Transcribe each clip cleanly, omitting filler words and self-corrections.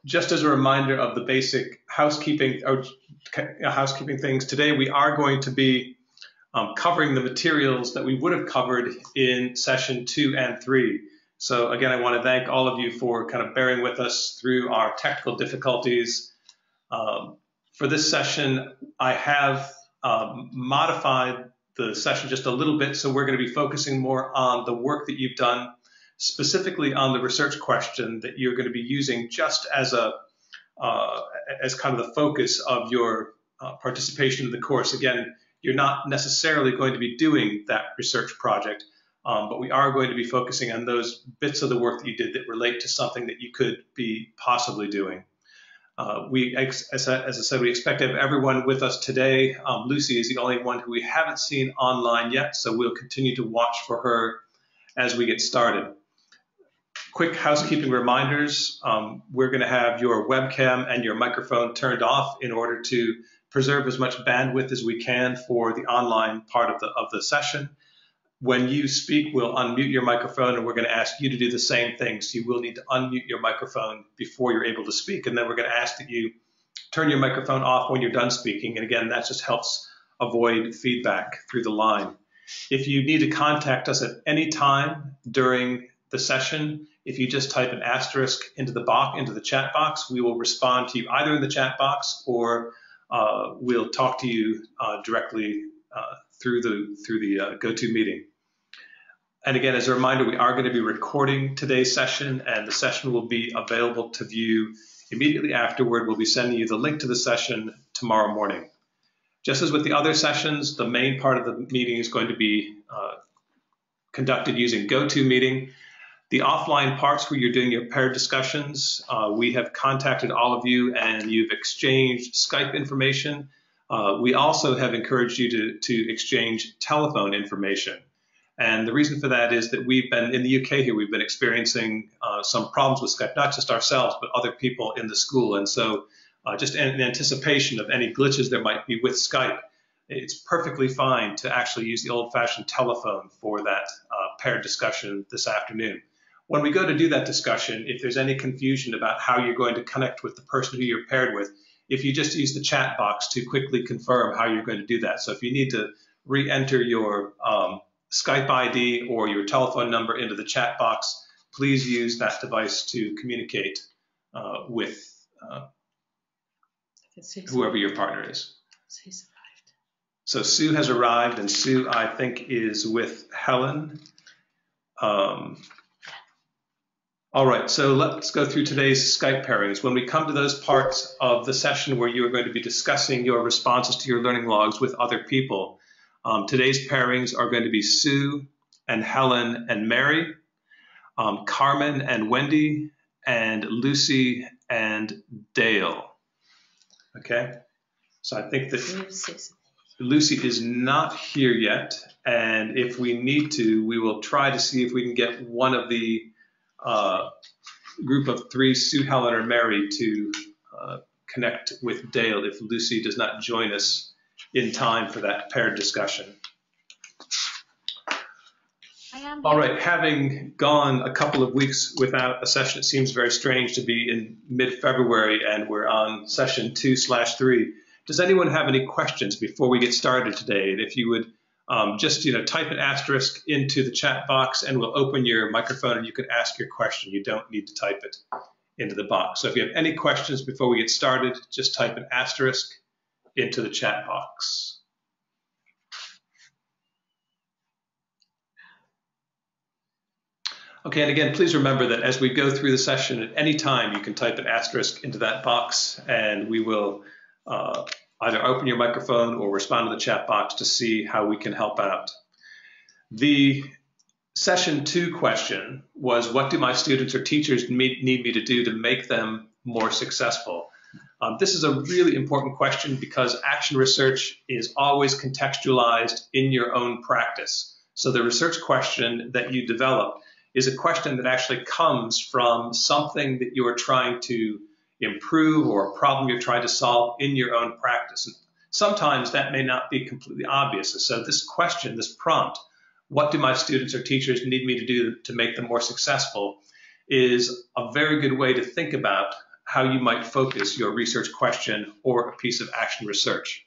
just as a reminder of the basic housekeeping things, today we are going to be covering the materials that we would have covered in session 2 and 3. So again, I want to thank all of you for kind of bearing with us through our technical difficulties. For this session, I have modified the session just a little bit, so we're going to be focusing more on the work that you've done, specifically on the research question that you're going to be using just as a as kind of the focus of your participation in the course. Again, you're not necessarily going to be doing that research project, but we are going to be focusing on those bits of the work that you did that relate to something that you could be possibly doing. As I said, we expect to have everyone with us today. Lucy is the only one who we haven't seen online yet, so we'll continue to watch for her as we get started. Quick housekeeping reminders. We're going to have your webcam and your microphone turned off in order to preserve as much bandwidth as we can for the online part of the session. When you speak, we'll unmute your microphone, and we're going to ask you to do the same thing. So you will need to unmute your microphone before you're able to speak, and then we're going to ask that you turn your microphone off when you're done speaking. And again, that just helps avoid feedback through the line. If you need to contact us at any time during the session, if you just type an asterisk into the chat box, we will respond to you either in the chat box or we'll talk to you directly through the GoToMeeting. And again, as a reminder, we are going to be recording today's session, and the session will be available to view immediately afterward. We'll be sending you the link to the session tomorrow morning. Just as with the other sessions, the main part of the meeting is going to be conducted using GoToMeeting. The offline parts where you're doing your paired discussions, we have contacted all of you and you've exchanged Skype information. We also have encouraged you to exchange telephone information. And the reason for that is that we've been, in the UK here, we've been experiencing some problems with Skype, not just ourselves, but other people in the school. And so just in anticipation of any glitches there might be with Skype, it's perfectly fine to actually use the old-fashioned telephone for that paired discussion this afternoon. When we go to do that discussion, if there's any confusion about how you're going to connect with the person who you're paired with, if you just use the chat box to quickly confirm how you're going to do that. So if you need to re-enter your Skype ID or your telephone number into the chat box, please use that device to communicate with whoever your partner is. So Sue has arrived, and Sue, I think, is with Helen. All right, so let's go through today's Skype pairings. When we come to those parts of the session where you are going to be discussing your responses to your learning logs with other people, today's pairings are going to be Sue and Helen and Mary, Carmen and Wendy, and Lucy and Dale. Okay, so I think that Lucy is not here yet, and if we need to, we will try to see if we can get one of the group of 3, Sue, Helen, or Mary, to connect with Dale if Lucy does not join us in time for that paired discussion. All right, having gone a couple of weeks without a session, it seems very strange to be in mid-February and we're on session 2/3. Does anyone have any questions before we get started today? And if you would just type an asterisk into the chat box and we'll open your microphone and you can ask your question. You don't need to type it into the box. So if you have any questions before we get started, just type an asterisk into the chat box. Okay, and again, please remember that as we go through the session, at any time you can type an asterisk into that box and we will either open your microphone or respond to the chat box to see how we can help out. The session 2 question was, what do my students or teachers need me to do to make them more successful? This is a really important question because action research is always contextualized in your own practice. So the research question that you develop is a question that actually comes from something that you're trying to improve or a problem you're trying to solve in your own practice. And sometimes that may not be completely obvious. So this question, this prompt, what do my students or teachers need me to do to make them more successful, is a very good way to think about how you might focus your research question or a piece of action research.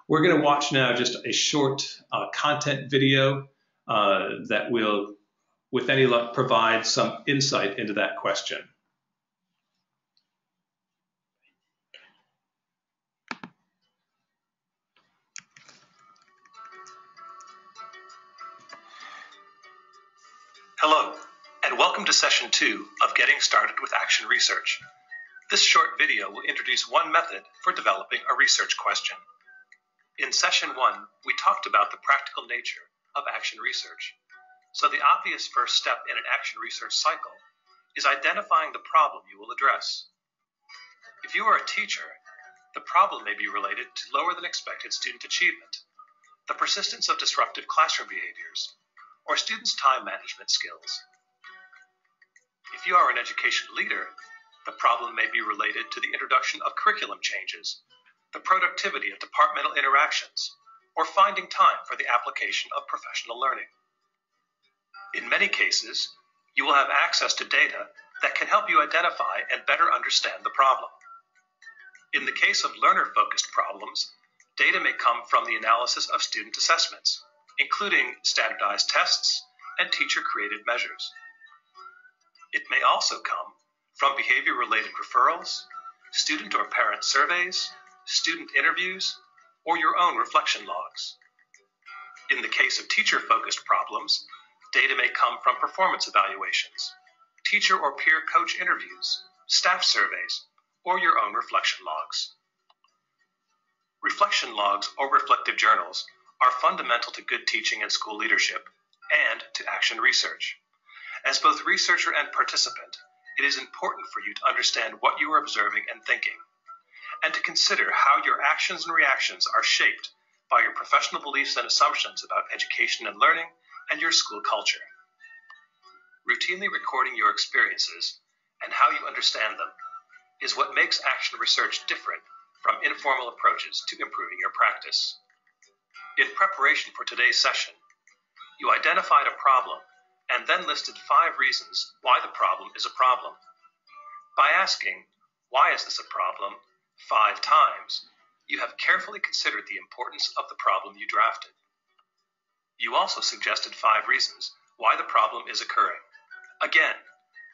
We're going to watch now just a short content video that will, with any luck, provide some insight into that question. Hello, and welcome to Session 2 of Getting Started with Action Research. This short video will introduce one method for developing a research question. In Session 1, we talked about the practical nature of action research. So the obvious first step in an action research cycle is identifying the problem you will address. If you are a teacher, the problem may be related to lower than expected student achievement, the persistence of disruptive classroom behaviors, or students' time management skills. If you are an education leader, the problem may be related to the introduction of curriculum changes, the productivity of departmental interactions, or finding time for the application of professional learning. In many cases, you will have access to data that can help you identify and better understand the problem. In the case of learner-focused problems, data may come from the analysis of student assessments, including standardized tests and teacher-created measures. It may also come from behavior-related referrals, student or parent surveys, student interviews, or your own reflection logs. In the case of teacher-focused problems, data may come from performance evaluations, teacher or peer coach interviews, staff surveys, or your own reflection logs. Reflection logs or reflective journals are fundamental to good teaching and school leadership, and to action research. As both researcher and participant, it is important for you to understand what you are observing and thinking, and to consider how your actions and reactions are shaped by your professional beliefs and assumptions about education and learning and your school culture. Routinely recording your experiences and how you understand them is what makes action research different from informal approaches to improving your practice. In preparation for today's session, you identified a problem and then listed 5 reasons why the problem is a problem. By asking, "Why is this a problem?" 5 times, you have carefully considered the importance of the problem you drafted. You also suggested 5 reasons why the problem is occurring. Again,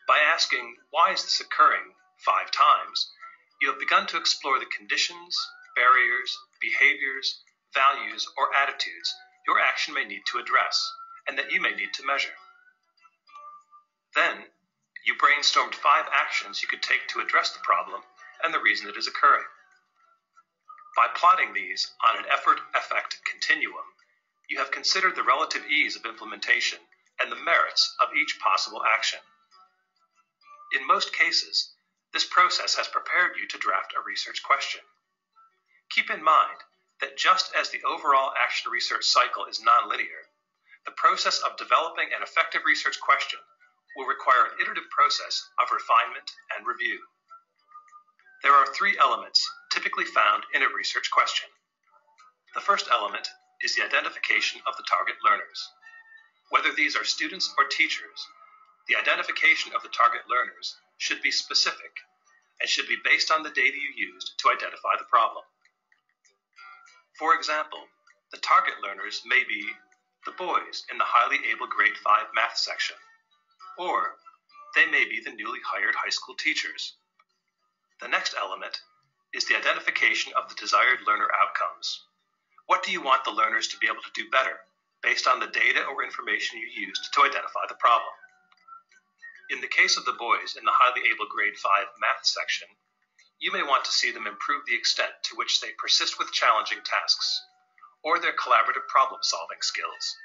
by asking, "Why is this occurring?" 5 times, you have begun to explore the conditions, barriers, behaviors, values, or attitudes your action may need to address, and that you may need to measure. Then, you brainstormed 5 actions you could take to address the problem and the reason it is occurring. By plotting these on an effort-effect continuum, you have considered the relative ease of implementation and the merits of each possible action. In most cases, this process has prepared you to draft a research question. Keep in mind that just as the overall action research cycle is nonlinear, the process of developing an effective research question will require an iterative process of refinement and review. There are 3 elements typically found in a research question. The first element is the identification of the target learners. Whether these are students or teachers, the identification of the target learners should be specific and should be based on the data you used to identify the problem. For example, the target learners may be the boys in the highly able grade 5 math section, or they may be the newly hired high school teachers. The next element is the identification of the desired learner outcomes. What do you want the learners to be able to do better based on the data or information you used to identify the problem? In the case of the boys in the highly able grade 5 math section, you may want to see them improve the extent to which they persist with challenging tasks, or their collaborative problem-solving skills.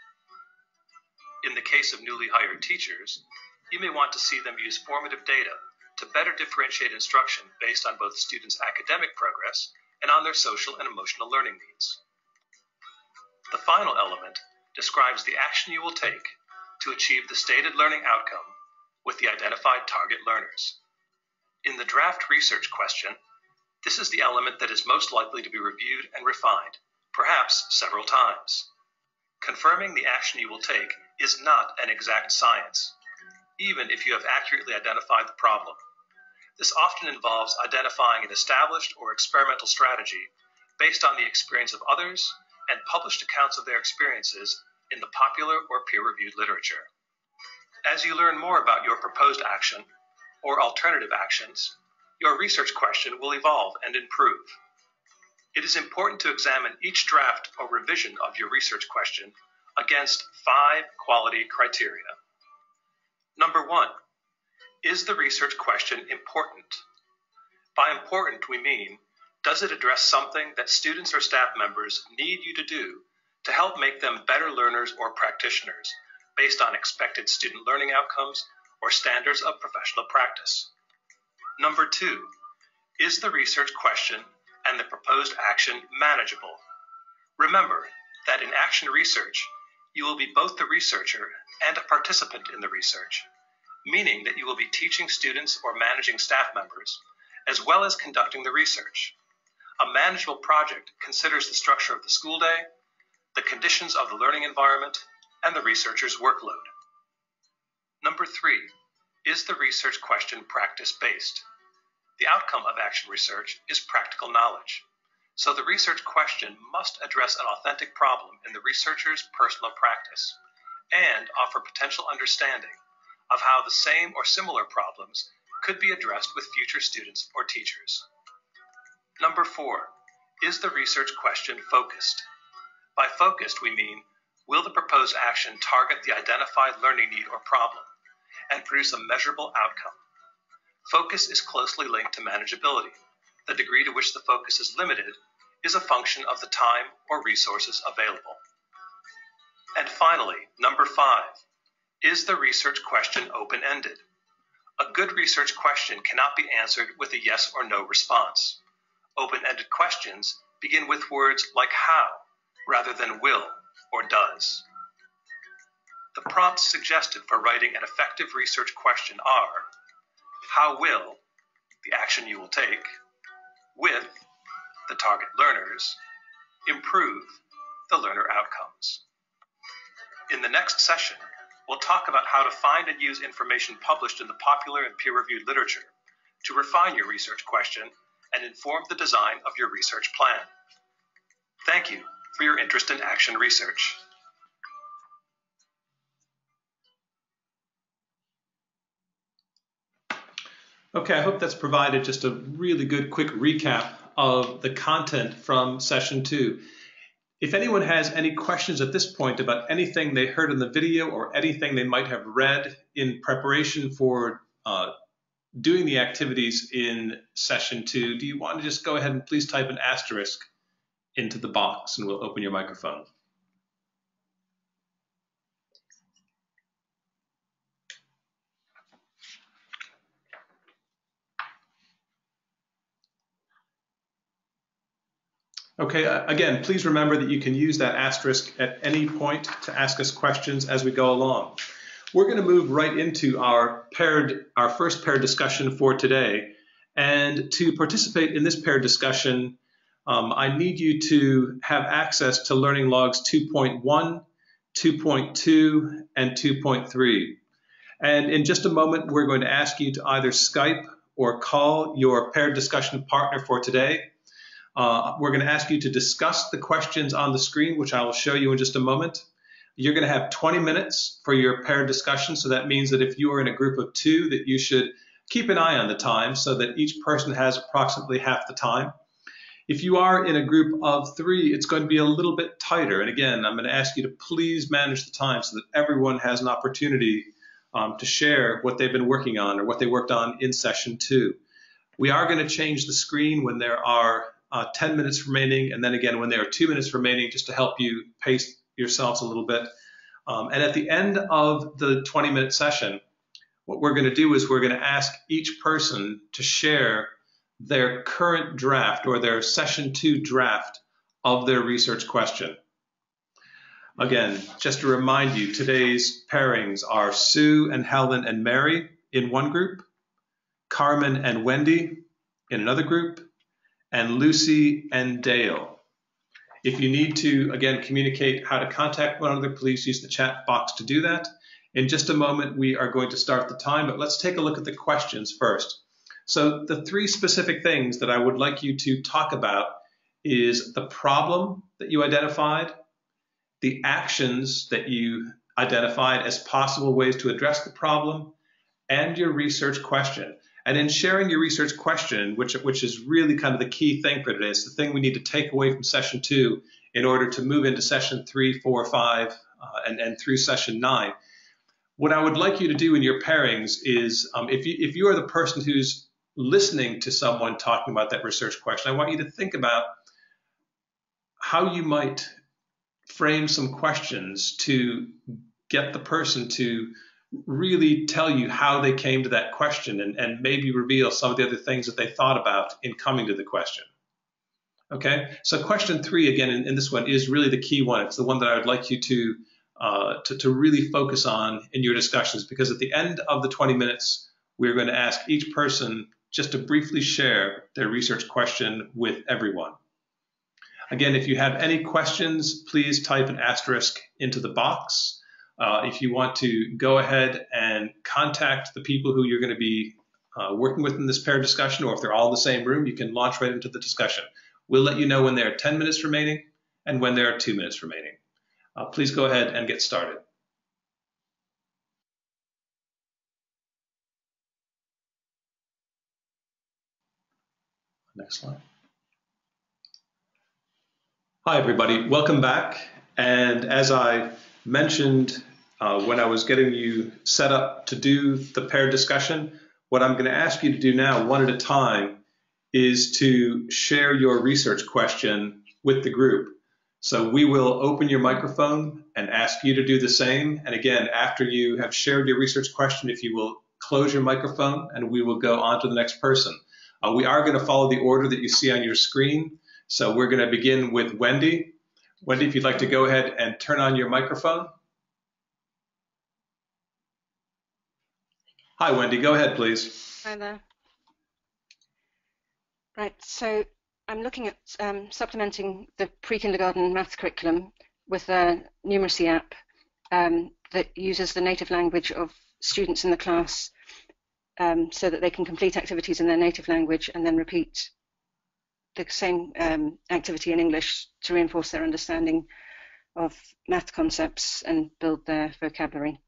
In the case of newly hired teachers, you may want to see them use formative data to better differentiate instruction based on both students' academic progress and on their social and emotional learning needs. The final element describes the action you will take to achieve the stated learning outcome with the identified target learners. In the draft research question, this is the element that is most likely to be reviewed and refined, perhaps several times. Confirming the action you will take is not an exact science, even if you have accurately identified the problem. This often involves identifying an established or experimental strategy based on the experience of others and published accounts of their experiences in the popular or peer-reviewed literature. As you learn more about your proposed action or alternative actions, your research question will evolve and improve. It is important to examine each draft or revision of your research question against 5 quality criteria. Number 1, is the research question important? By important, we mean, does it address something that students or staff members need you to do to help make them better learners or practitioners based on expected student learning outcomes or standards of professional practice? Number 2, is the research question and the proposed action manageable? Remember that in action research, you will be both the researcher and a participant in the research, meaning that you will be teaching students or managing staff members, as well as conducting the research. A manageable project considers the structure of the school day, the conditions of the learning environment, and the researcher's workload. Number 3, is the research question practice-based? The outcome of action research is practical knowledge, so the research question must address an authentic problem in the researcher's personal practice and offer potential understanding of how the same or similar problems could be addressed with future students or teachers. Number 4, is the research question focused? By focused, we mean, will the proposed action target the identified learning need or problem and produce a measurable outcome? Focus is closely linked to manageability. The degree to which the focus is limited is a function of the time or resources available. And finally, number 5, is the research question open-ended? A good research question cannot be answered with a yes or no response. Open-ended questions begin with words like how, rather than will or does. The prompts suggested for writing an effective research question are: how will, the action you will take, with, the target learners, improve the learner outcomes. In the next session, we'll talk about how to find and use information published in the popular and peer-reviewed literature to refine your research question and inform the design of your research plan. Thank you for your interest in action research. Okay, I hope that's provided just a really good quick recap of the content from session 2. If anyone has any questions at this point about anything they heard in the video or anything they might have read in preparation for doing the activities in session 2, do you want to just go ahead and please type an asterisk into the box and we'll open your microphone. Okay, again, please remember that you can use that asterisk at any point to ask us questions as we go along. We're going to move right into our first paired discussion for today. And to participate in this paired discussion, I need you to have access to Learning Logs 2.1, 2.2, and 2.3. And in just a moment, we're going to ask you to either Skype or call your paired discussion partner for today. We're going to ask you to discuss the questions on the screen, which I will show you in just a moment. You're going to have 20 minutes for your paired discussion, so that means that if you are in a group of 2, that you should keep an eye on the time so that each person has approximately half the time. If you are in a group of 3, it's going to be a little bit tighter. And again, I'm going to ask you to please manage the time so that everyone has an opportunity to share what they've been working on or what they worked on in session 2. We are going to change the screen when there are 10 minutes remaining, and then again when there are 2 minutes remaining, just to help you pace yourselves a little bit. And at the end of the 20-minute session, what we're going to do is we're going to ask each person to share their current draft or their session 2 draft of their research question. Again, just to remind you, today's pairings are Sue and Helen and Mary in one group, Carmen and Wendy in another group, and Lucy and Dale. If you need to, again, communicate how to contact one another, please use the chat box to do that. In just a moment, we are going to start the time, but let's take a look at the questions first. So the three specific things that I would like you to talk about is the problem that you identified, the actions that you identified as possible ways to address the problem, and your research question. And in sharing your research question, which is really kind of the key thing for today, it's the thing we need to take away from session 2 in order to move into session 3, 4, 5, and through session 9. What I would like you to do in your pairings is, if you are the person who's listening to someone talking about that research question, I want you to think about how you might frame some questions to get the person to really tell you how they came to that question, and maybe reveal some of the other things that they thought about in coming to the question. Okay, so question 3, again, in this one is really the key one. It's the one that I would like you to really focus on in your discussions, because at the end of the 20 minutes, we're going to ask each person just to briefly share their research question with everyone. Again, if you have any questions, please type an asterisk into the box. If you want to go ahead and contact the people who you're going to be working with in this pair discussion, or if they're all in the same room, you can launch right into the discussion. We'll let you know when there are 10 minutes remaining and when there are 2 minutes remaining. Please go ahead and get started. Next slide. Hi, everybody. Welcome back. And as I mentioned when I was getting you set up to do the paired discussion, what I'm going to ask you to do now, one at a time, is to share your research question with the group. So we will open your microphone and ask you to do the same. And again, after you have shared your research question, if you will close your microphone, and we will go on to the next person. We are going to follow the order that you see on your screen. So we're going to begin with Wendy. Wendy, if you'd like to go ahead and turn on your microphone. Hi, Wendy. Go ahead, please. Hi there. Right, so I'm looking at supplementing the pre-kindergarten maths curriculum with a numeracy app that uses the native language of students in the class so that they can complete activities in their native language and then repeat the same activity in English to reinforce their understanding of math concepts and build their vocabulary.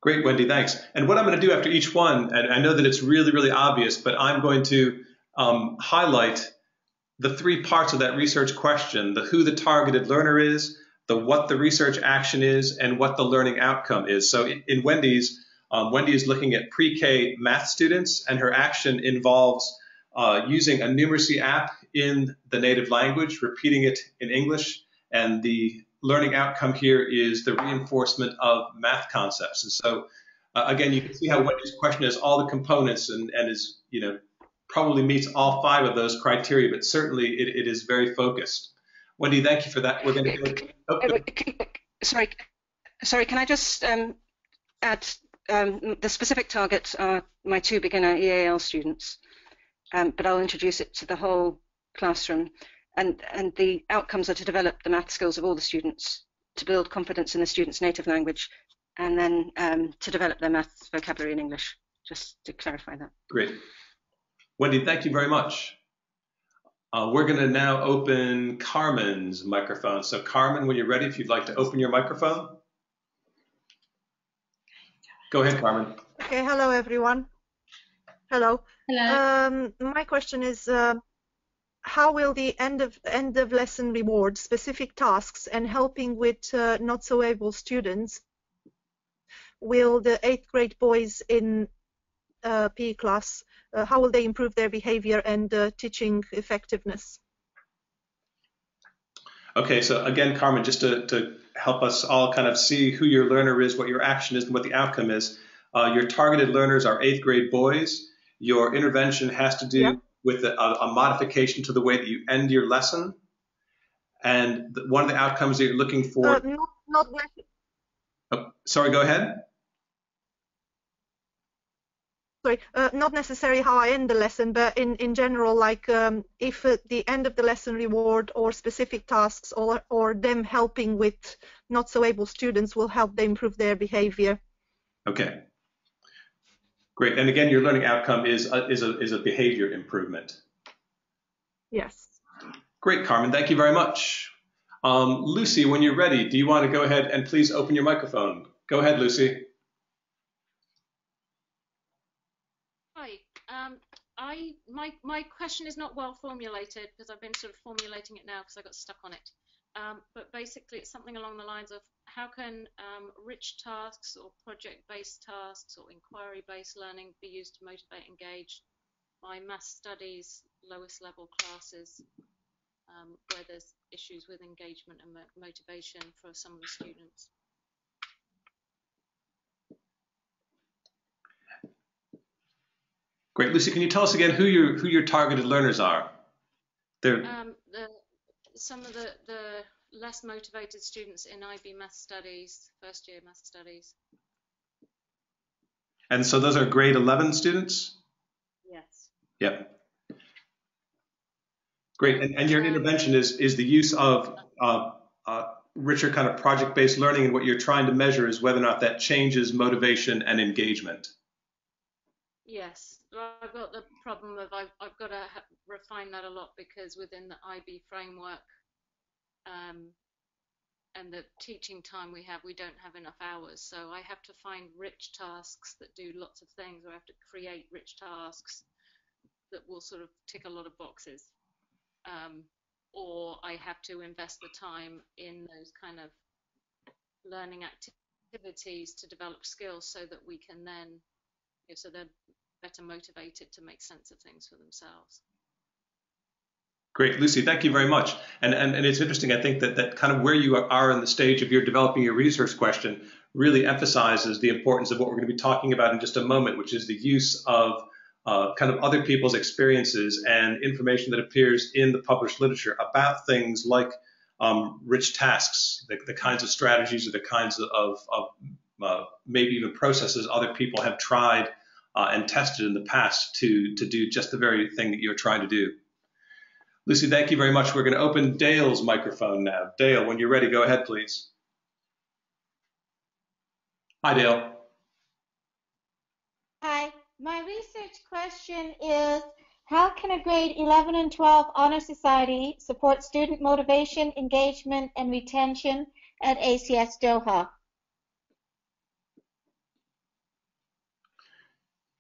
Great, Wendy, thanks. And what I'm going to do after each one, and I know that it's really, really obvious, but I'm going to highlight the 3 parts of that research question: the who the targeted learner is, the what the research action is, and what the learning outcome is. So in Wendy's, Wendy is looking at pre-K math students, and her action involves using a numeracy app in the native language, repeating it in English, and the learning outcome here is the reinforcement of math concepts. And so, again, you can see how Wendy's question has all the components and is, probably meets all 5 of those criteria, but certainly it is very focused. Wendy, thank you for that. We're going to Sorry, can I just add the specific targets are my 2 beginner EAL students, but I'll introduce it to the whole classroom. And the outcomes are to develop the math skills of all the students, to build confidence in the students' native language, and then to develop their math vocabulary in English, just to clarify that. Great. Wendy, thank you very much. We're going to now open Carmen's microphone. So Carmen, when you're ready, if you'd like to open your microphone. Go ahead, Carmen. Okay, hello everyone. Hello. Hello. My question is, how will the end of lesson reward specific tasks and helping with not so able students, will the 8th grade boys in PE class, how will they improve their behavior and teaching effectiveness? Okay, so again, Carmen, just to help us all kind of see who your learner is, what your action is, and what the outcome is. Your targeted learners are 8th grade boys. Your intervention has to do with a modification to the way that you end your lesson. And one of the outcomes that you're looking for... sorry, go ahead. Sorry, not necessarily how I end the lesson, but in general, like if at the end of the lesson reward or specific tasks or them helping with not so able students will help them improve their behavior. Okay. Great. And again, your learning outcome is a behavior improvement. Yes. Great, Carmen. Thank you very much. Lucy, when you're ready, do you want to go ahead and please open your microphone? Go ahead, Lucy. Hi. My question is not well formulated because I've been sort of formulating it now because I got stuck on it. But basically, it's something along the lines of how can rich tasks or project-based tasks or inquiry-based learning be used to motivate and engage my maths studies lowest level classes where there's issues with engagement and motivation for some of the students. Great, Lucy. Can you tell us again who your targeted learners are? Some of the less motivated students in IB Math Studies, first year Math Studies. And so those are grade 11 students? Yes. Yep. Great. And your intervention is the use of richer kind of project-based learning, and what you're trying to measure is whether or not that changes motivation and engagement. Yes. Well, I've got the problem of I've got to refine that a lot because within the IB framework and the teaching time we don't have enough hours. So I have to find rich tasks that do lots of things, or I have to create rich tasks that will sort of tick a lot of boxes. Or I have to invest the time in those kind of learning activities to develop skills so that we can then, so they're better motivated to make sense of things for themselves. Great, Lucy, thank you very much. And it's interesting, I think that kind of where you are in the stage of your developing your research question really emphasizes the importance of what we're going to be talking about in just a moment, which is the use of kind of other people's experiences and information that appears in the published literature about things like rich tasks, the kinds of strategies or the kinds of maybe even processes other people have tried and tested in the past to do just the very thing that you're trying to do. Lucy, thank you very much. We're going to open Dale's microphone now. Dale, when you're ready, go ahead, please. Hi, Dale. Hi. My research question is, how can a grade 11 and 12 honor society support student motivation, engagement, and retention at ACS Doha?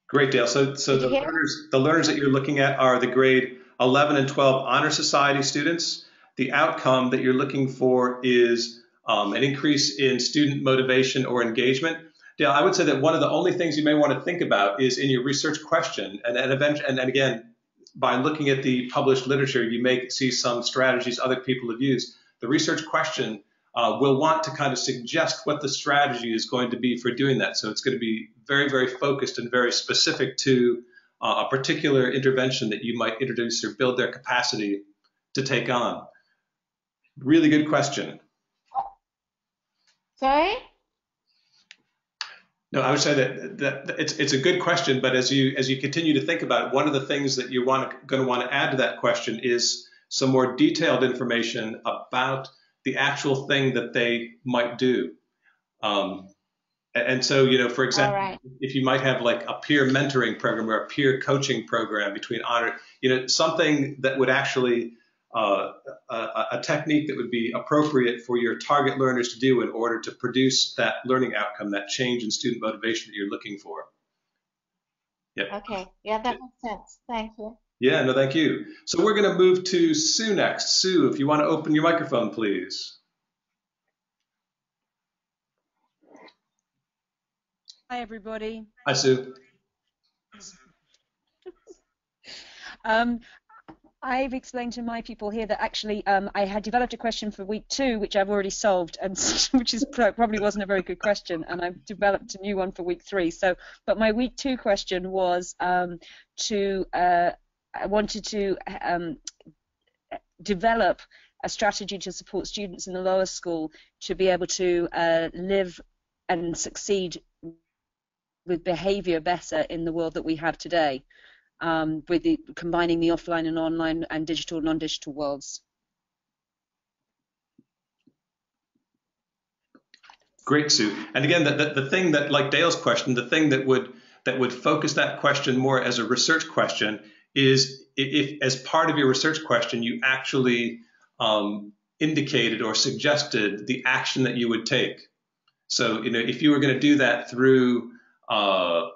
Great, Dale. So the learners that you're looking at are the grade 11 and 12 honor society students. The outcome that you're looking for is an increase in student motivation or engagement. Dale, I would say that one of the only things you may want to think about is in your research question, and again, by looking at the published literature, you may see some strategies other people have used. The research question will want to kind of suggest what the strategy is going to be for doing that. So it's going to be very, very focused and very specific to a particular intervention that you might introduce or build their capacity to take on. Really good question. Sorry? No, I would say that it's a good question, but as you continue to think about it, one of the things that you're going to want to add to that question is some more detailed information about the actual thing that they might do. And so, for example, if you might have like a peer mentoring program or a peer coaching program between honor, something that would actually a technique that would be appropriate for your target learners to do in order to produce that learning outcome, that change in student motivation that you're looking for. Yep. Okay. Yeah, that makes sense. Thank you. Yeah, no, thank you. So we're going to move to Sue next. Sue, if you want to open your microphone, please. Hi, everybody. Hi, Sue. I've explained to my people here that actually I had developed a question for week 2, which I've already solved, and which is probably wasn't a very good question, and I've developed a new one for week 3. So, but my week 2 question was I wanted to develop a strategy to support students in the lower school to be able to live and succeed with behavior better in the world that we have today, with combining the offline and online and digital, non-digital worlds. Great, Sue. And again, the thing that, like Dale's question, the thing that that would focus that question more as a research question is if as part of your research question, you actually indicated or suggested the action that you would take. So, if you were going to do that through a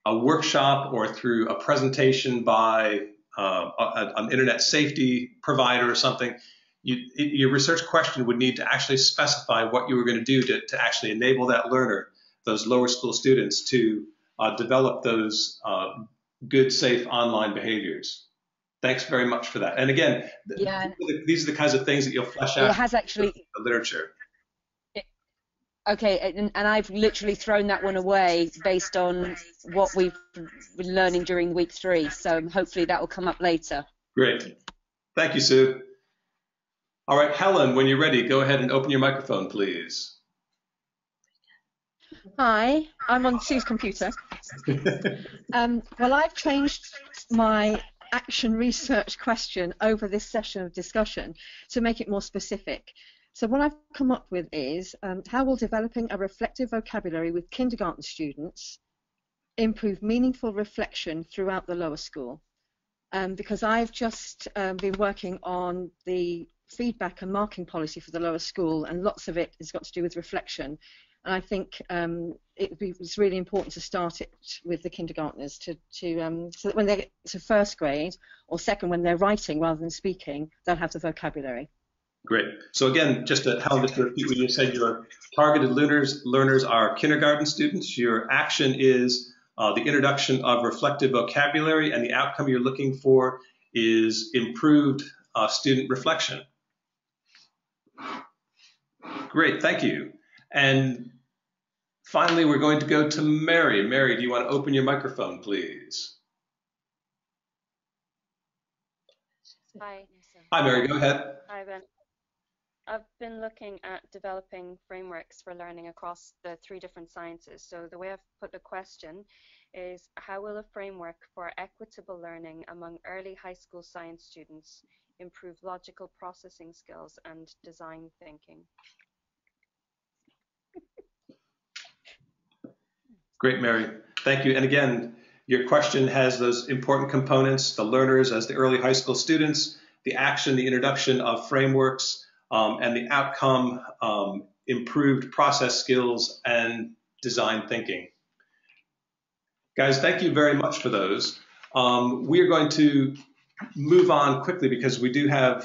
workshop or through a presentation by an internet safety provider or something, your research question would need to actually specify what you were going to do to actually enable that learner, those lower school students, to develop those good, safe online behaviors. Thanks very much for that. And again, these are the kinds of things that you'll flesh out. It has actually in the literature. Okay, and I've literally thrown that one away based on what we've been learning during week 3. So hopefully that will come up later. Great. Thank you, Sue. All right, Helen, when you're ready, go ahead and open your microphone, please. Hi, I'm on Sue's computer. Well, I've changed my action research question over this session of discussion to make it more specific. So what I've come up with is how will developing a reflective vocabulary with kindergarten students improve meaningful reflection throughout the lower school? Because I've just been working on the feedback and marking policy for the lower school, and lots of it has got to do with reflection. And I think it's really important to start it with the kindergartners so that when they get to first grade or second, when they're writing rather than speaking, they'll have the vocabulary. Great. So again, Helen, just to repeat what you said, your targeted learners are kindergarten students. Your action is the introduction of reflective vocabulary, and the outcome you're looking for is improved student reflection. Great, thank you. And finally, we're going to go to Mary. Mary, do you want to open your microphone, please? Hi. Hi, Mary, go ahead. Hi, Ben. I've been looking at developing frameworks for learning across the 3 different sciences. So the way I've put the question is, how will a framework for equitable learning among early high school science students improve logical processing skills and design thinking? Great, Mary. Thank you. And again, your question has those important components: the learners as the early high school students, the action, the introduction of frameworks, and the outcome, improved process skills and design thinking. Guys, thank you very much for those. We are going to move on quickly because we do have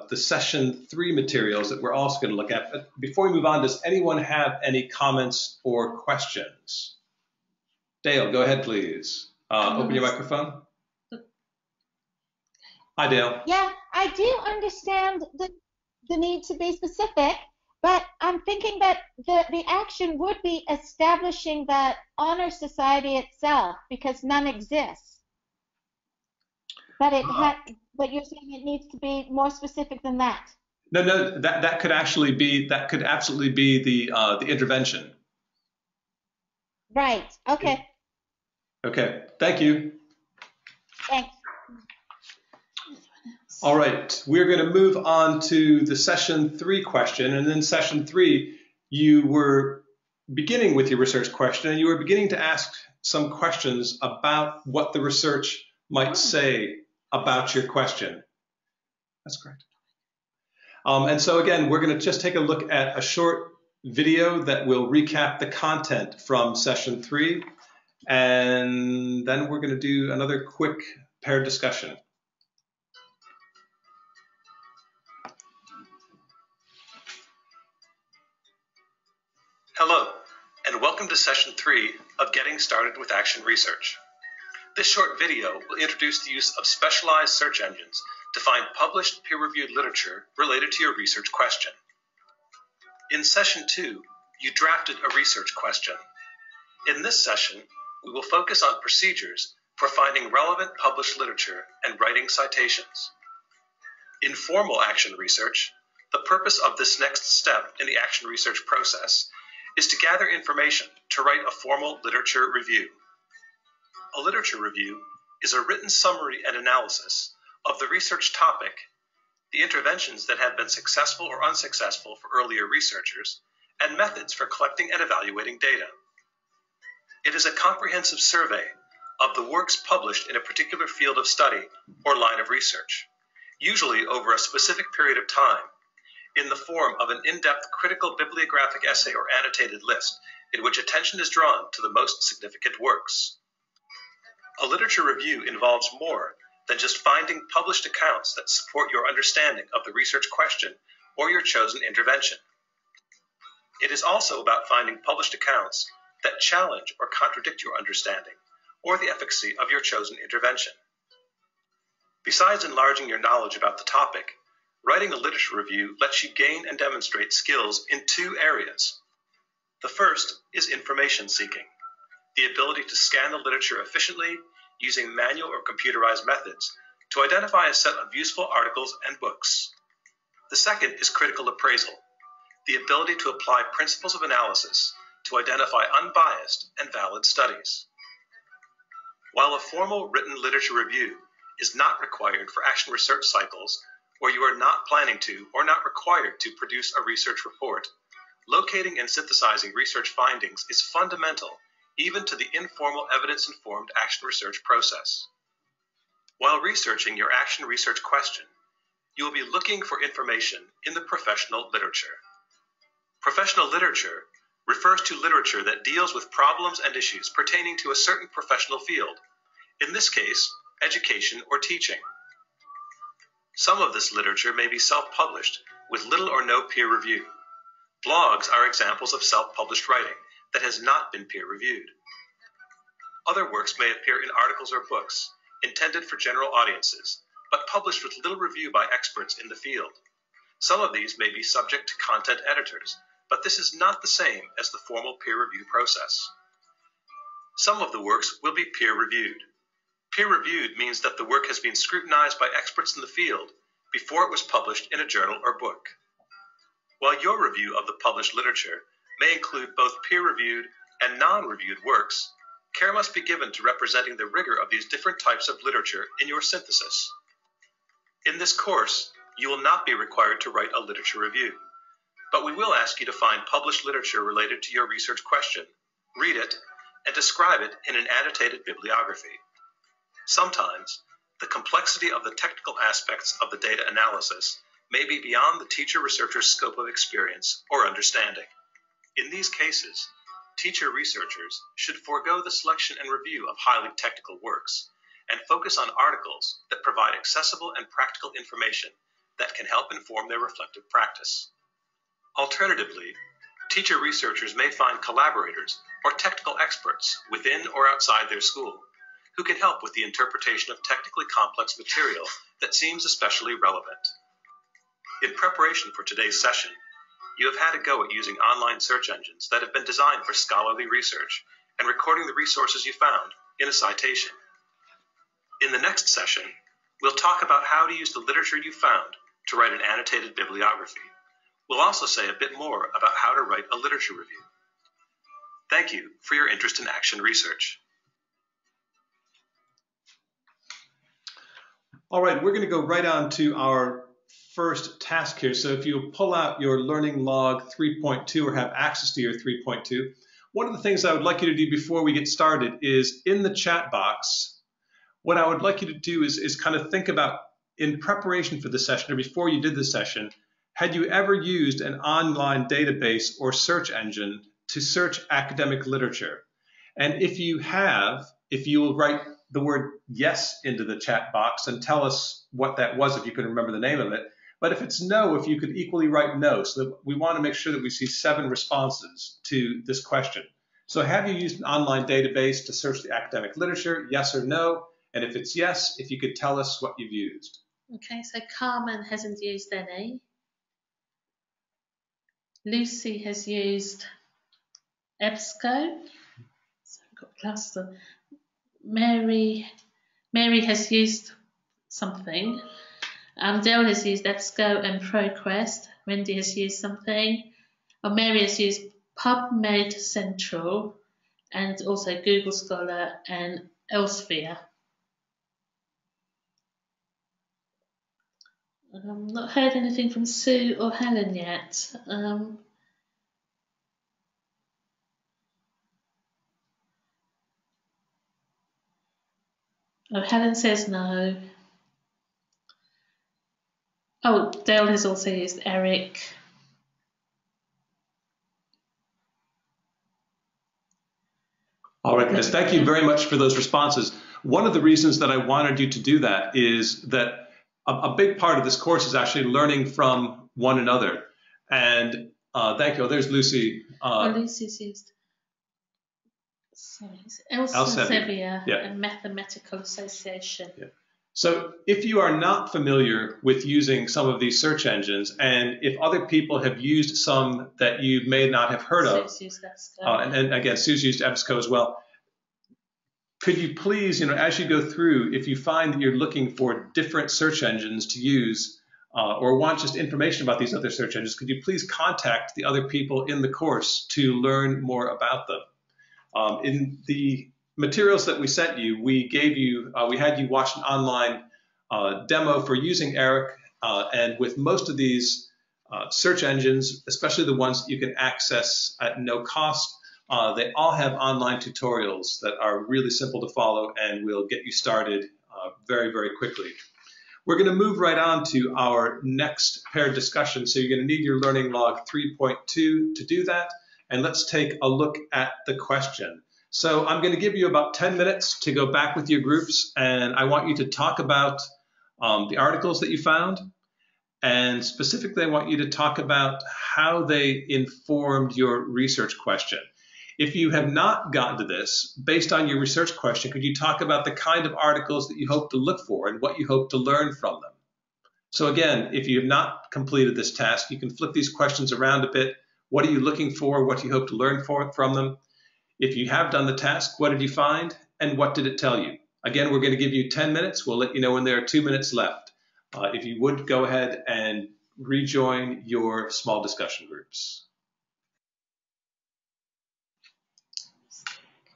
the session 3 materials that we're also going to look at. But before we move on, does anyone have any comments or questions? Dale, go ahead, please. Open your microphone. Hi, Dale. Yeah, I do understand the need to be specific, but I'm thinking that the action would be establishing that honor society itself, because none exists. But but you're saying it needs to be more specific than that. No, that could absolutely be the intervention. Right. Okay. Okay. Thank you. Thanks. All right, we're going to move on to the session 3 question. And in session 3, you were beginning with your research question, and you were beginning to ask some questions about what the research might say about your question. That's correct. And so again, we're going to just take a look at a short video that will recap the content from session 3, and then we're going to do another quick paired discussion. Hello, and welcome to session 3 of Getting Started with Action Research. This short video will introduce the use of specialized search engines to find published peer-reviewed literature related to your research question. In session 2, you drafted a research question. In this session, we will focus on procedures for finding relevant published literature and writing citations. In formal action research, the purpose of this next step in the action research process is to gather information to write a formal literature review. A literature review is a written summary and analysis of the research topic, the interventions that have been successful or unsuccessful for earlier researchers, and methods for collecting and evaluating data. It is a comprehensive survey of the works published in a particular field of study or line of research, usually over a specific period of time, in the form of an in-depth critical bibliographic essay or annotated list in which attention is drawn to the most significant works. A literature review involves more than just finding published accounts that support your understanding of the research question or your chosen intervention. It is also about finding published accounts that challenge or contradict your understanding or the efficacy of your chosen intervention. Besides enlarging your knowledge about the topic, writing a literature review lets you gain and demonstrate skills in two areas. The first is information seeking, the ability to scan the literature efficiently using manual or computerized methods to identify a set of useful articles and books. The second is critical appraisal, the ability to apply principles of analysis to identify unbiased and valid studies. While a formal written literature review is not required for action research cycles where you are not planning to or not required to produce a research report, locating and synthesizing research findings is fundamental even to the informal evidence-informed action research process. While researching your action research question, you will be looking for information in the professional literature. Professional literature refers to literature that deals with problems and issues pertaining to a certain professional field, in this case, education or teaching. Some of this literature may be self-published with little or no peer review. Blogs are examples of self-published writing that has not been peer-reviewed. Other works may appear in articles or books intended for general audiences, but published with little review by experts in the field. Some of these may be subject to content editors, but this is not the same as the formal peer review process. Some of the works will be peer-reviewed. Peer-reviewed means that the work has been scrutinized by experts in the field before it was published in a journal or book. While your review of the published literature may include both peer-reviewed and non-reviewed works, care must be given to representing the rigor of these different types of literature in your synthesis. In this course, you will not be required to write a literature review, but we will ask you to find published literature related to your research question, read it, and describe it in an annotated bibliography. Sometimes, the complexity of the technical aspects of the data analysis may be beyond the teacher-researcher's scope of experience or understanding. In these cases, teacher-researchers should forego the selection and review of highly technical works and focus on articles that provide accessible and practical information that can help inform their reflective practice. Alternatively, teacher-researchers may find collaborators or technical experts within or outside their school who can help with the interpretation of technically complex material that seems especially relevant. In preparation for today's session, you have had a go at using online search engines that have been designed for scholarly research and recording the resources you found in a citation. In the next session, we'll talk about how to use the literature you found to write an annotated bibliography. We'll also say a bit more about how to write a literature review. Thank you for your interest in action research. All right, we're going to go right on to our first task here. So if you pull out your Learning Log 3.2 or have access to your 3.2, one of the things I would like you to do before we get started is in the chat box, what I would like you to do is kind of think about in preparation for the session or before you did the session, had you ever used an online database or search engine to search academic literature? And if you have, if you will write the word yes into the chat box and tell us what that was if you can remember the name of it. But if it's no, if you could equally write no, so that we want to make sure that we see 7 responses to this question. So have you used an online database to search the academic literature, yes or no? And if it's yes, if you could tell us what you've used. Okay, so Carmen hasn't used any. Lucy has used EBSCO. So we've got cluster. Mary has used something. Dale has used EBSCO and ProQuest. Wendy has used something. Mary has used PubMed Central and also Google Scholar and Elsevier. I've not heard anything from Sue or Helen yet. Oh, Helen says no. Oh, Dale has also used Eric. All right, guys, thank you very much for those responses. One of the reasons that I wanted you to do that is that a big part of this course is actually learning from one another. And thank you. Oh, there's Lucy. Lucy's used. Sorry, Elsevier and Mathematical Association. Yeah. So if you are not familiar with using some of these search engines, and if other people have used some that you may not have heard of, used EBSCO. And again, Sue's used EBSCO as well, could you please, as you go through, if you find that you're looking for different search engines to use or want just information about these other search engines, could you please contact the other people in the course to learn more about them? In the materials that we sent you, we had you watch an online demo for using ERIC, and with most of these search engines, especially the ones that you can access at no cost, they all have online tutorials that are really simple to follow and will get you started very, very quickly. We're going to move right on to our next paired discussion, so you're going to need your Learning Log 3.2 to do that, and let's take a look at the question. So I'm going to give you about 10 minutes to go back with your groups, and I want you to talk about the articles that you found, and specifically I want you to talk about how they informed your research question. If you have not gotten to this, based on your research question, could you talk about the kind of articles that you hope to look for and what you hope to learn from them? So again, if you have not completed this task, you can flip these questions around a bit. What are you looking for? What do you hope to learn from them? If you have done the task, what did you find and what did it tell you? Again, we're going to give you 10 minutes. We'll let you know when there are 2 minutes left. If you would go ahead and rejoin your small discussion groups.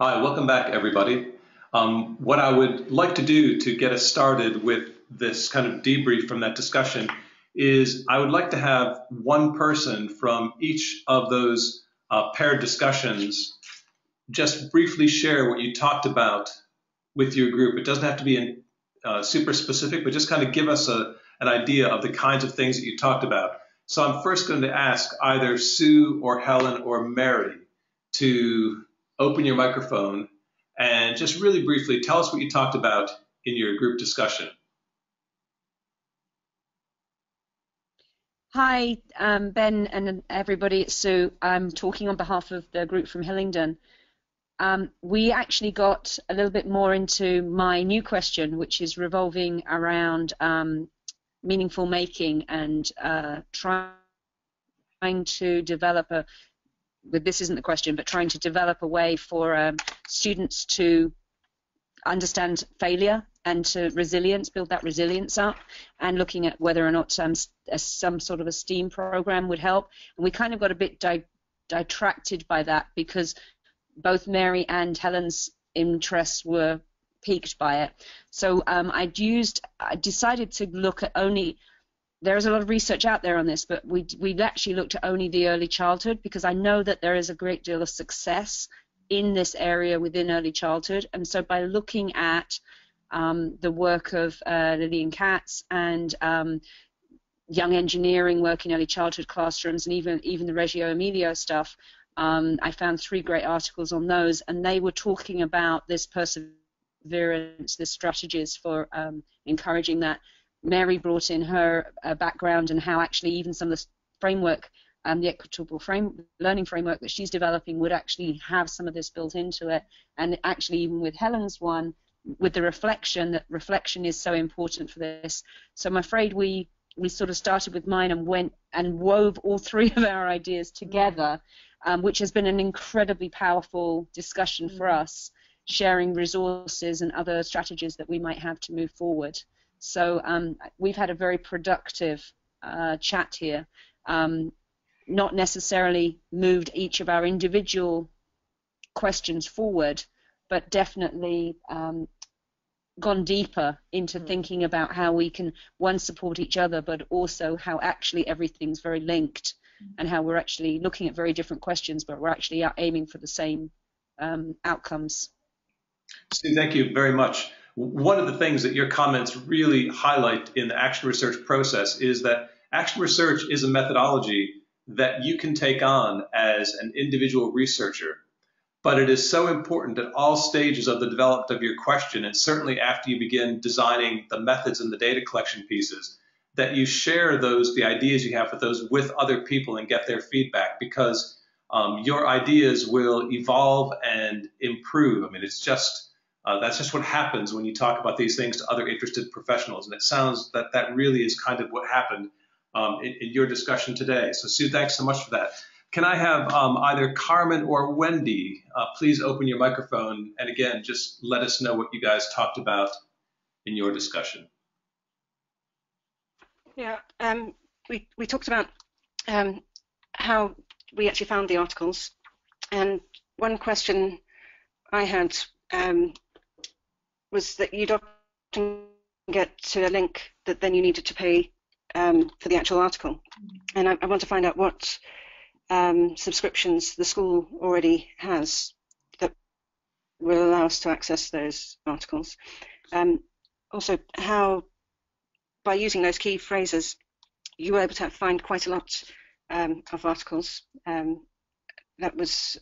Hi, welcome back, everybody. What I would like to do to get us started with this kind of debrief from that discussion is I would like to have one person from each of those paired discussions just briefly share what you talked about with your group. It doesn't have to be super specific, but just kind of give us an idea of the kinds of things that you talked about. So I'm first going to ask either Sue or Helen or Mary to open your microphone and just really briefly tell us what you talked about in your group discussion. Hi, Ben and everybody, it's Sue. I'm talking on behalf of the group from Hillingdon. We actually got a little bit more into my new question, which is revolving around meaningful making and trying to develop this isn't the question, but trying to develop a way for students to understand failure and to resilience, build that resilience up, and looking at whether or not some sort of a STEAM program would help. And we kind of got a bit detracted by that because both Mary and Helen's interests were piqued by it. So I decided to look at there is a lot of research out there on this, but we actually looked at only the early childhood because I know that there is a great deal of success in this area within early childhood. And so by looking at the work of Lillian Katz and young engineering work in early childhood classrooms and even the Reggio Emilio stuff, I found 3 great articles on those, and they were talking about this perseverance, the strategies for encouraging that. Mary brought in her background and how actually even some of the framework, the equitable learning framework that she's developing would actually have some of this built into it. And actually even with Helen's one, with the reflection, that reflection is so important for this. So I'm afraid we sort of started with mine and went and wove all 3 of our ideas together, which has been an incredibly powerful discussion for us, sharing resources and other strategies that we might have to move forward. So we've had a very productive chat here, not necessarily moved each of our individual questions forward, but definitely gone deeper into thinking about how we can, one, support each other, but also how actually everything's very linked and how we're actually looking at very different questions, but we're actually aiming for the same outcomes. Sue, thank you very much. one of the things that your comments really highlight in the action research process is that action research is a methodology that you can take on as an individual researcher. But it is so important at all stages of the development of your question, and certainly after you begin designing the methods and the data collection pieces, that you share the ideas you have with other people and get their feedback, because your ideas will evolve and improve. I mean, it's just that's just what happens when you talk about these things to other interested professionals, and it sounds that really is kind of what happened in your discussion today. So Sue, thanks so much for that. Can I have either Carmen or Wendy please open your microphone, and again, just let us know what you guys talked about in your discussion. Yeah, we talked about how we actually found the articles, and one question I had was that you'd often get to a link that then you needed to pay for the actual article, and I want to find out what subscriptions the school already has that will allow us to access those articles. Also, how by using those key phrases you were able to find quite a lot of articles. That was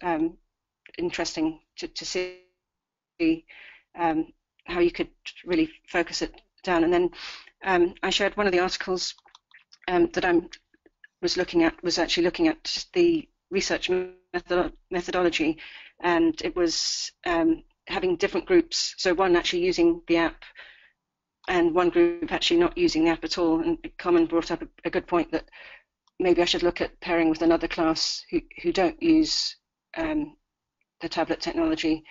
interesting to see how you could really focus it down. And then I shared one of the articles that I was actually looking at the research methodology, and it was having different groups, so one actually using the app and one group actually not using the app at all. And Carmen brought up a good point that maybe I should look at pairing with another class who don't use the tablet technology,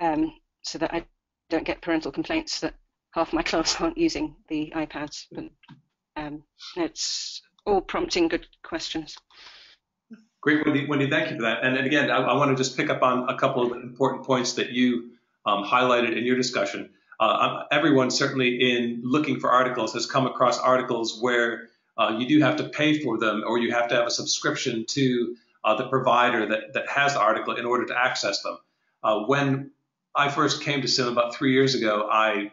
so that I don't get parental complaints that half my class aren't using the iPads. But it's all prompting good questions. Great, Wendy, thank you for that. And again, I want to just pick up on a couple of important points that you highlighted in your discussion. Everyone certainly in looking for articles has come across articles where you do have to pay for them, or you have to have a subscription to the provider that has the article in order to access them. When I first came to SIM about 3 years ago, I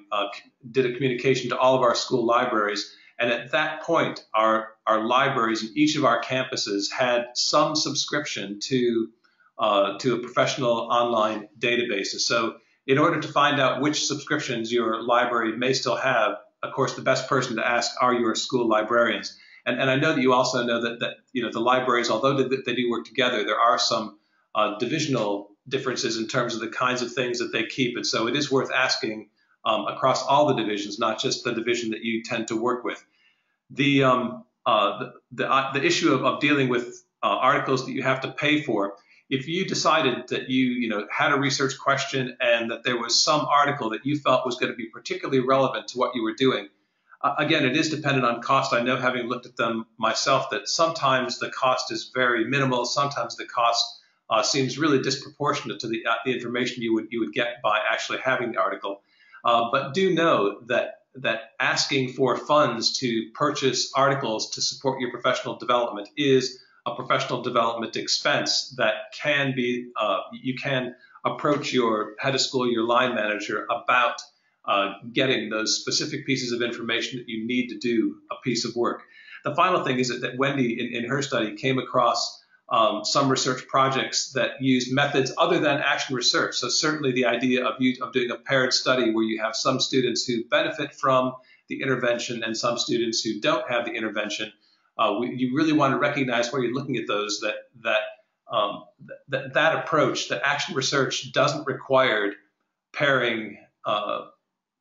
did a communication to all of our school libraries, and at that point, our libraries in each of our campuses had some subscription to a professional online database. So in order to find out which subscriptions your library may still have, of course, the best person to ask are your school librarians. And I know that you also know that the libraries, although they do work together, there are some divisional differences in terms of the kinds of things that they keep. And so it is worth asking across all the divisions, not just the division that you tend to work with. The issue of dealing with articles that you have to pay for, if you decided that you had a research question and that there was some article that you felt was going to be particularly relevant to what you were doing, again, it is dependent on cost. I know, having looked at them myself, that sometimes the cost is very minimal. Sometimes the cost seems really disproportionate to the information you would get by actually having the article. But do know that asking for funds to purchase articles to support your professional development is a professional development expense that can be, you can approach your head of school, your line manager, about getting those specific pieces of information that you need to do a piece of work. The final thing is that Wendy, in her study, came across some research projects that used methods other than action research. So certainly the idea of doing a paired study where you have some students who benefit from the intervention and some students who don't have the intervention. You really want to recognize where you're looking at those that approach, that action research doesn't require pairing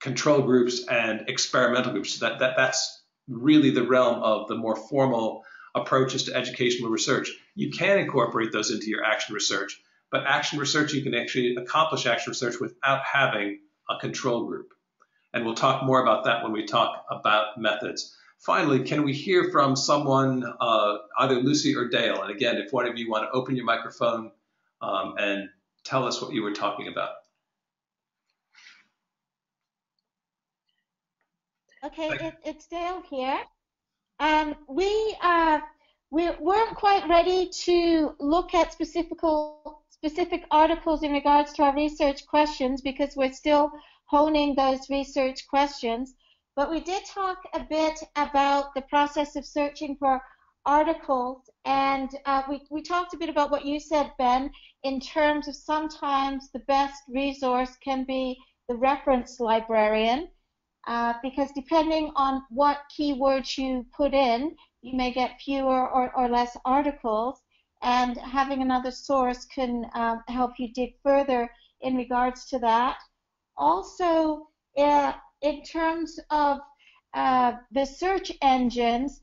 control groups and experimental groups. That's really the realm of the more formal approaches to educational research. You can incorporate those into your action research, but action research, you can actually accomplish action research without having a control group. And we'll talk more about that when we talk about methods. Finally, can we hear from someone, either Lucy or Dale? And again, if one of you want to open your microphone and tell us what you were talking about. Okay, it's Dale here. We weren't quite ready to look at specific articles in regards to our research questions because we're still honing those research questions. But we did talk a bit about the process of searching for articles, and we talked a bit about what you said, Ben, in terms of sometimes the best resource can be the reference librarian, because depending on what keywords you put in, you may get fewer or less articles, and having another source can help you dig further in regards to that. Also, in terms of the search engines,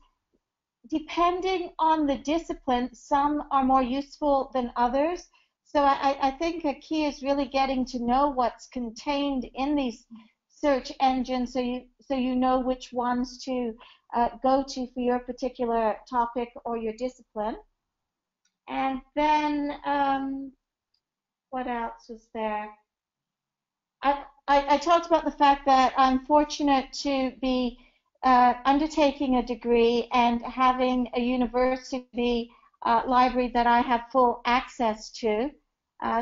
depending on the discipline, some are more useful than others. So I think a key is really getting to know what's contained in these search engines, so you know which ones to go to for your particular topic or your discipline. And then what else was there? I talked about the fact that I'm fortunate to be undertaking a degree and having a university library that I have full access to.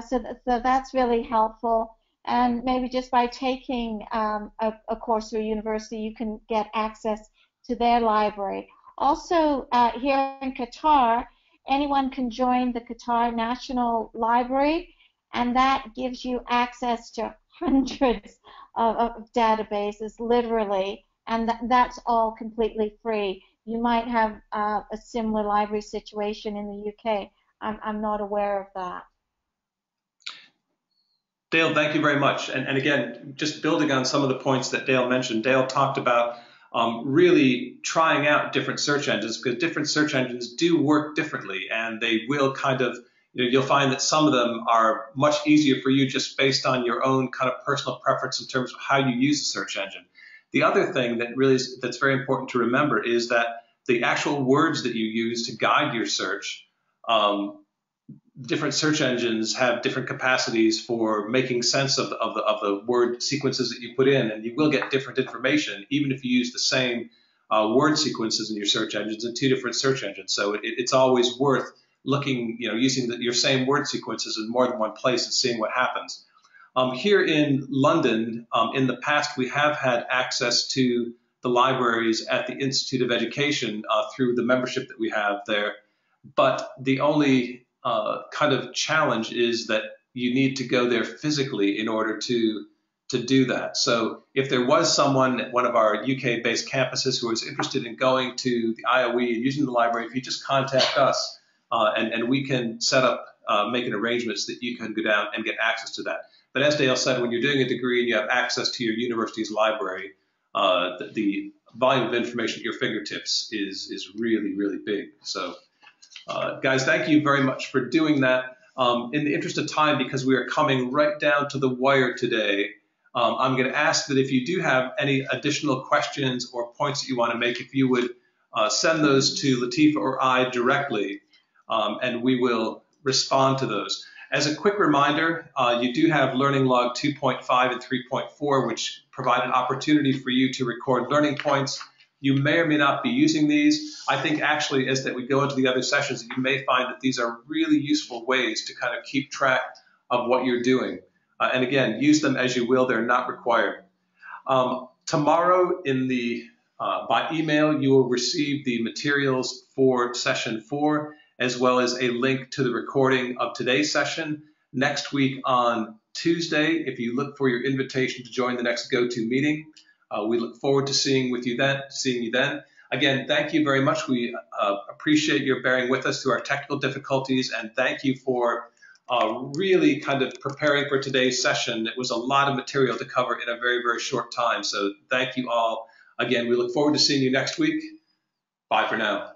So that's really helpful. And maybe just by taking a course through a university, you can get access to their library. Also, here in Qatar, anyone can join the Qatar National Library, and that gives you access to hundreds of databases, literally, and that's all completely free. You might have a similar library situation in the UK. I'm not aware of that. Dale, thank you very much. And again, just building on some of the points that Dale mentioned, Dale talked about really trying out different search engines, because different search engines do work differently, and they will kind of, you'll find that some of them are much easier for you just based on your own kind of personal preference in terms of how you use the search engine. The other thing that that's very important to remember is that the actual words that you use to guide your search, different search engines have different capacities for making sense of the word sequences that you put in, and you will get different information even if you use the same word sequences in your search engines in two different search engines. So it's always worth looking, using your same word sequences in more than one place and seeing what happens. Here in London, in the past, we have had access to the libraries at the Institute of Education through the membership that we have there. But the only kind of challenge is that you need to go there physically in order to do that. So if there was someone at one of our UK-based campuses who was interested in going to the IOE and using the library, if you just contact us and we can set up, making arrangements that you can go down and get access to that. But as Dale said, when you're doing a degree and you have access to your university's library, the volume of information at your fingertips is really, really big. So guys, thank you very much for doing that. In the interest of time, because we are coming right down to the wire today, I'm going to ask that if you do have any additional questions or points that you want to make, if you would send those to Latifa or I directly, and we will respond to those. As a quick reminder, you do have Learning Log 2.5 and 3.4, which provide an opportunity for you to record learning points. You may or may not be using these. I think actually as that we go into the other sessions, you may find that these are really useful ways to kind of keep track of what you're doing. And again, use them as you will, they're not required. Tomorrow by email, you will receive the materials for session 4, as well as a link to the recording of today's session. Next week on Tuesday, if you look for your invitation to join the next GoTo meeting, we look forward to seeing you then. Again, thank you very much. We appreciate your bearing with us through our technical difficulties, and thank you for really kind of preparing for today's session. It was a lot of material to cover in a very, very short time. So thank you all. Again, we look forward to seeing you next week. Bye for now.